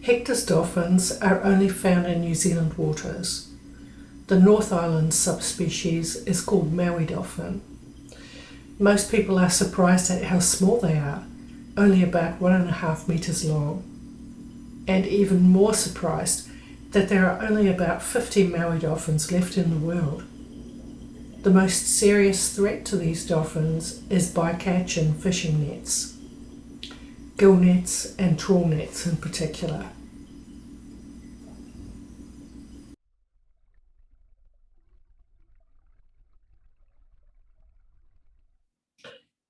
Hector's dolphins are only found in New Zealand waters. The North Island subspecies is called Maui dolphin. Most people are surprised at how small they are, only about 1.5 meters long, and even more surprised that there are only about 50 Maui dolphins left in the world. The most serious threat to these dolphins is bycatch and fishing nets, gill nets and trawl nets in particular.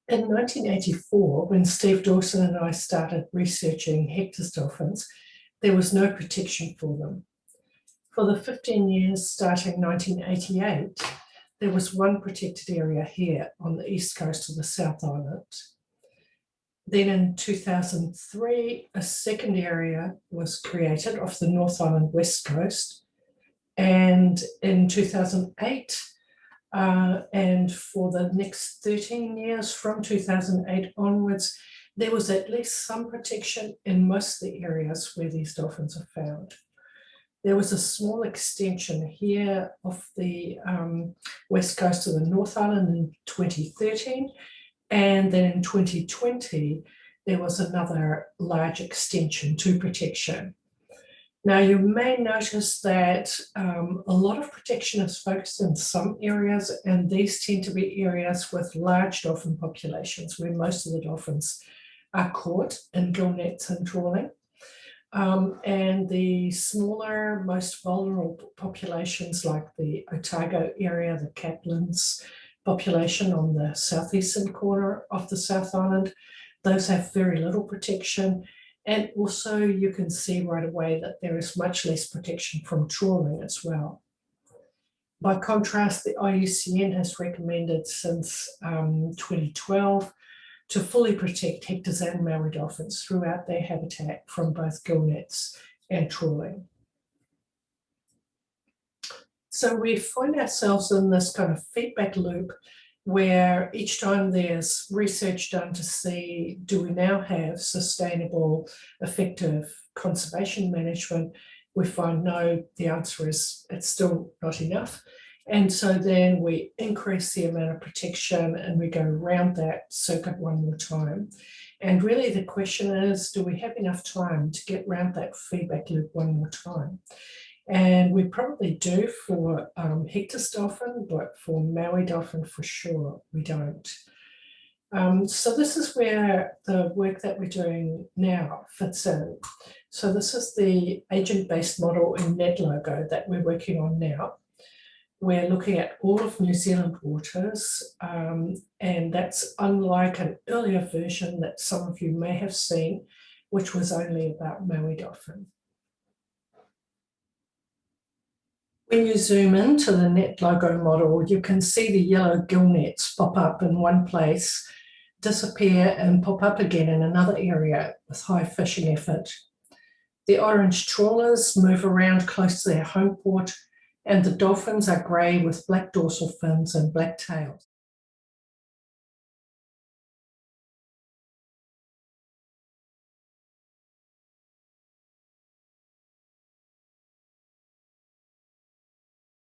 In 1984, when Steve Dawson and I started researching Hector's dolphins, there was no protection for them. For the 15 years starting 1988, there was one protected area here on the east coast of the South Island. Then in 2003, a second area was created off the North Island west coast. And in 2008, and for the next 13 years from 2008 onwards, there was at least some protection in most of the areas where these dolphins are found. There was a small extension here off the west coast of the North Island in 2013, and then in 2020, there was another large extension to protection. Now, you may notice that a lot of protection is focused in some areas, and these tend to be areas with large dolphin populations where most of the dolphins are caught in gill nets and trawling. And the smaller, most vulnerable populations like the Otago area, the Catlins population on the southeastern corner of the South Island, those have very little protection. And also you can see right away that there is much less protection from trawling as well. By contrast, the IUCN has recommended since 2012 to fully protect Hector's and Maui dolphins throughout their habitat from both gill nets and trawling. So we find ourselves in this kind of feedback loop where each time there's research done to see, do we now have sustainable, effective conservation management, we find no, the answer is it's still not enough. And so then we increase the amount of protection and we go around that circuit one more time. And really the question is, do we have enough time to get around that feedback loop one more time? And we probably do for Hector's dolphin, but for Maui dolphin for sure we don't. So this is where the work that we're doing now fits in. So this is the agent-based model in NetLogo that we're working on now. We're looking at all of New Zealand waters, and that's unlike an earlier version that some of you may have seen, which was only about Maui dolphin. When you zoom into the NetLogo model, you can see the yellow gill nets pop up in one place, disappear and pop up again in another area with high fishing effort. The orange trawlers move around close to their home port, and the dolphins are grey with black dorsal fins and black tails.